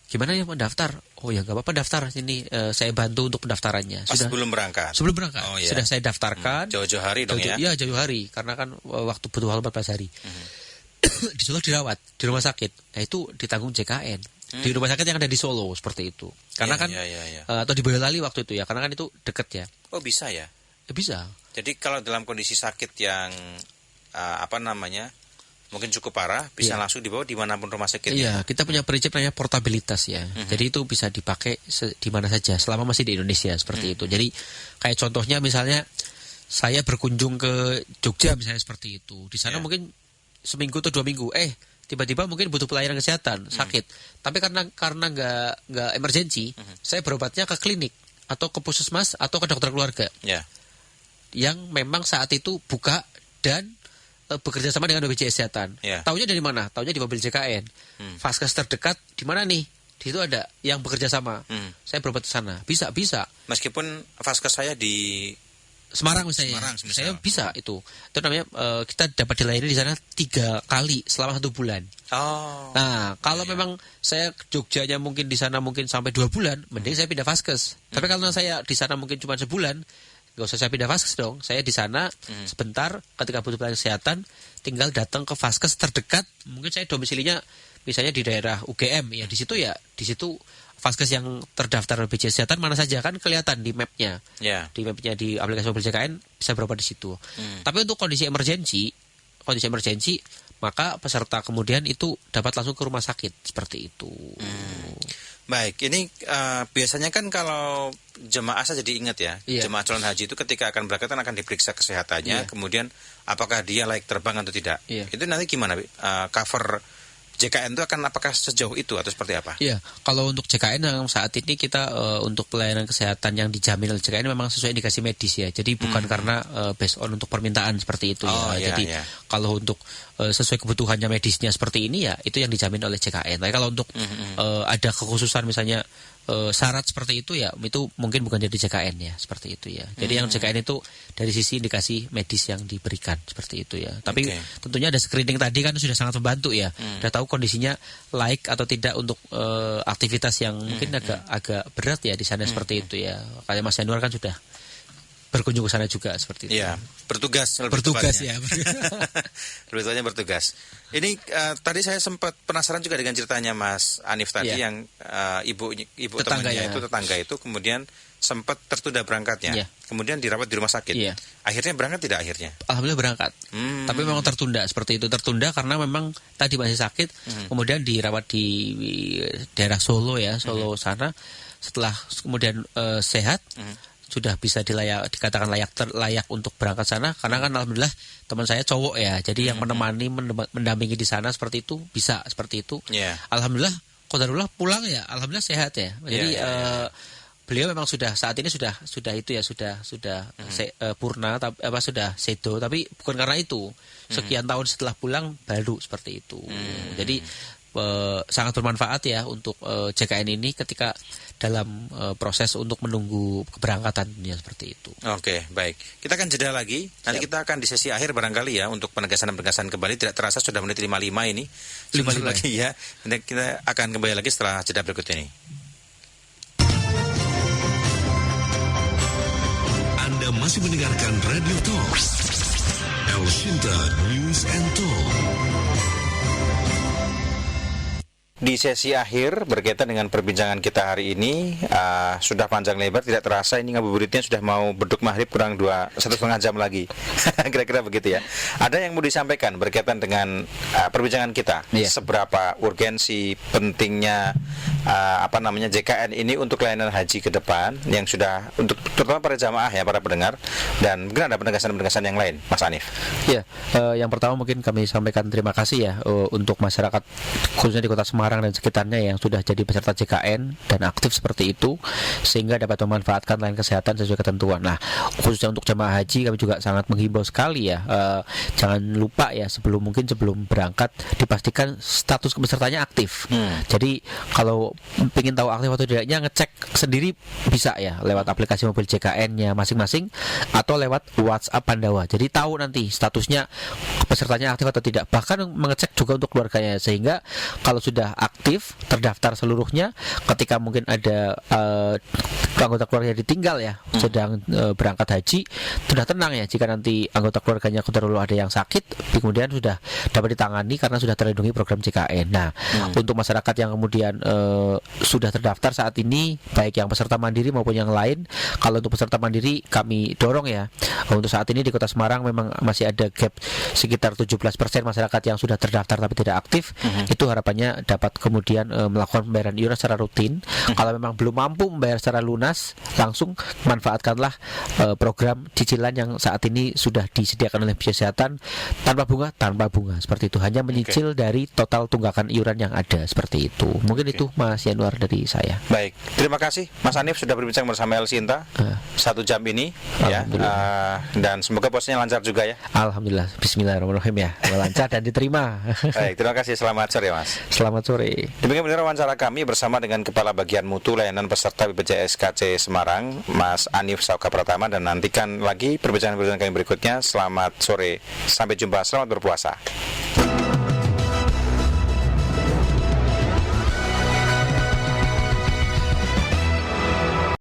Gimana ya mendaftar? Oh ya nggak apa-apa daftar sini, saya bantu untuk pendaftarannya. Sebelum berangkat. Oh, ya. Sudah saya daftarkan. Jauh-jauh hari dong ya? Iya jauh hari karena kan waktu butuh 14 hari. Di Solo dirawat di rumah sakit, nah itu ditanggung JKN. Di rumah sakit yang ada di Solo seperti itu. Karena atau di Boyolali waktu itu ya, karena kan itu deket ya. Oh bisa ya? Bisa. Jadi kalau dalam kondisi sakit yang mungkin cukup parah, bisa langsung dibawa dimanapun rumah sakitnya. Iya, kita punya prinsip namanya portabilitas ya. Jadi itu bisa dipakai di mana saja selama masih di Indonesia seperti itu. Jadi kayak contohnya misalnya saya berkunjung ke Jogja misalnya seperti itu. Di sana mungkin seminggu atau 2 minggu, tiba-tiba mungkin butuh pelayanan kesehatan, sakit. Tapi karena nggak emergency, saya berobatnya ke klinik atau ke puskesmas atau ke dokter keluarga. Yang memang saat itu buka dan bekerja sama dengan BPJS Kesehatan. Taunya dari mana? Taunya di mobil JKN. Vaskes terdekat di mana nih? Di situ ada yang bekerja sama. Saya berobat ke sana. Bisa. Meskipun vaskes saya di Semarang misalnya. Saya bisa itu. Itu namanya kita dapat dilayani di sana 3 kali selama 1 bulan. Nah, kalau memang saya Jogjanya mungkin di sana mungkin sampai 2 bulan, mending saya pindah vaskes. Tapi kalau saya di sana mungkin cuma sebulan, nggak usah saya pindah vaskes dong. Saya di sana sebentar, ketika butuh pelayanan kesehatan, tinggal datang ke vaskes terdekat. Mungkin saya domisilinya misalnya di daerah UGM ya, di situ vaskes yang terdaftar BPJS Kesehatan mana saja kan kelihatan di mapnya. Di mapnya di aplikasi mobil JKN bisa berobat di situ. Tapi untuk kondisi emergensi, maka peserta kemudian itu dapat langsung ke rumah sakit seperti itu. Baik, ini biasanya kan kalau jemaah saja diingat ya, jemaah calon haji itu ketika akan berangkat akan diperiksa kesehatannya, kemudian apakah dia layak terbang atau tidak. Itu nanti gimana, cover JKN itu apakah sejauh itu atau seperti apa? Iya, kalau untuk JKN yang saat ini kita untuk pelayanan kesehatan yang dijamin oleh JKN memang sesuai indikasi medis ya. Jadi bukan karena based on untuk permintaan seperti itu ya. Jadi kalau untuk sesuai kebutuhannya medisnya seperti ini ya itu yang dijamin oleh JKN. Tapi kalau untuk ada kekhususan misalnya syarat seperti itu ya itu mungkin bukan jadi JKN ya seperti itu ya. Jadi yang JKN itu dari sisi indikasi medis yang diberikan seperti itu ya. Tapi tentunya ada screening tadi kan sudah sangat membantu ya. Sudah tahu kondisinya layak atau tidak untuk aktivitas yang mungkin agak berat ya di sana seperti itu ya. Kayak Mas Yanuar kan sudah berkunjung ke sana juga seperti itu. Iya, bertugas ya. Lebih tepatnya bertugas. Ini tadi saya sempat penasaran juga dengan ceritanya Mas Anif tadi yang ibu temannya tetangga itu kemudian sempat tertunda berangkatnya. Kemudian dirawat di rumah sakit. Akhirnya berangkat tidak akhirnya? Alhamdulillah berangkat. Tapi memang tertunda seperti itu. Tertunda karena memang tadi masih sakit. Kemudian dirawat di daerah Solo ya, Solo sana. Setelah kemudian sehat, sudah bisa dikatakan layak untuk berangkat sana karena kan alhamdulillah teman saya cowok ya, jadi yang menemani mendampingi di sana seperti itu bisa seperti itu. Alhamdulillah qadarullah pulang ya, alhamdulillah sehat ya. Jadi beliau memang saat ini sudah itu ya sudah purna sudah sedo, tapi bukan karena itu. Sekian tahun setelah pulang baru seperti itu. Jadi sangat bermanfaat ya untuk JKN ini ketika dalam proses untuk menunggu keberangkatan ya seperti itu. Oke, baik. Kita akan jeda lagi. Nanti kita akan di sesi akhir barangkali ya untuk penegasan kembali. Tidak terasa sudah menit 55 ini. 55 lagi ya. Nanti kita akan kembali lagi setelah jeda berikut ini. Anda masih mendengarkan Radio Talks El Sinta News and Talk. Di sesi akhir berkaitan dengan perbincangan kita hari ini, sudah panjang lebar, tidak terasa ini ngabuburitnya sudah mau beduk maghrib kurang 1,5 jam lagi. Kira-kira begitu ya. Ada yang mau disampaikan berkaitan dengan perbincangan kita, seberapa urgensi pentingnya JKN ini untuk layanan haji ke depan, yang sudah untuk terutama para jamaah ya, para pendengar, dan mungkin ada penegasan-penegasan yang lain, Mas Hanif. Ya, yang pertama mungkin kami sampaikan terima kasih ya untuk masyarakat khususnya di Kota Semarang dan sekitarnya yang sudah jadi peserta JKN dan aktif seperti itu, sehingga dapat memanfaatkan layanan kesehatan sesuai ketentuan. Nah, khususnya untuk jemaah haji kami juga sangat menghimbau sekali ya, jangan lupa ya sebelum berangkat dipastikan status pesertanya aktif. Jadi kalau ingin tahu aktif atau tidaknya, ngecek sendiri bisa ya lewat aplikasi mobil JKN-nya masing-masing atau lewat WhatsApp Pandawa. Jadi tahu nanti statusnya pesertanya aktif atau tidak. Bahkan mengecek juga untuk keluarganya, sehingga kalau sudah aktif terdaftar seluruhnya, ketika mungkin ada anggota keluarga ditinggal ya sedang berangkat haji, sudah tenang ya jika nanti anggota keluarganya dulu ada yang sakit, kemudian sudah dapat ditangani karena sudah terlindungi program JKN. Nah, untuk masyarakat yang kemudian sudah terdaftar saat ini, baik yang peserta mandiri maupun yang lain, kalau untuk peserta mandiri kami dorong ya, untuk saat ini di Kota Semarang memang masih ada gap sekitar 17% masyarakat yang sudah terdaftar tapi tidak aktif. Itu harapannya dapat kemudian melakukan pembayaran iuran secara rutin. Kalau memang belum mampu membayar secara lunas, langsung manfaatkanlah program cicilan yang saat ini sudah disediakan oleh BPJS Kesehatan tanpa bunga seperti itu, hanya menyicil dari total tunggakan iuran yang ada, seperti itu. Mungkin itu Mas Yanuar dari saya. Baik, terima kasih Mas Hanif sudah berbincang bersama El Sinta 1 jam ini ya, dan semoga posnya lancar juga ya. Alhamdulillah, bismillahirrahmanirrahim ya, lancar dan diterima. Baik, terima kasih, selamat sore Mas. Selamat sore. Demikian benar wawancara kami bersama dengan Kepala Bagian Mutu Layanan Peserta BPJS KC Semarang, Mas Hanif Sauka Pratama, dan nantikan lagi perbincangan kami berikutnya. Selamat sore, sampai jumpa, selamat berpuasa.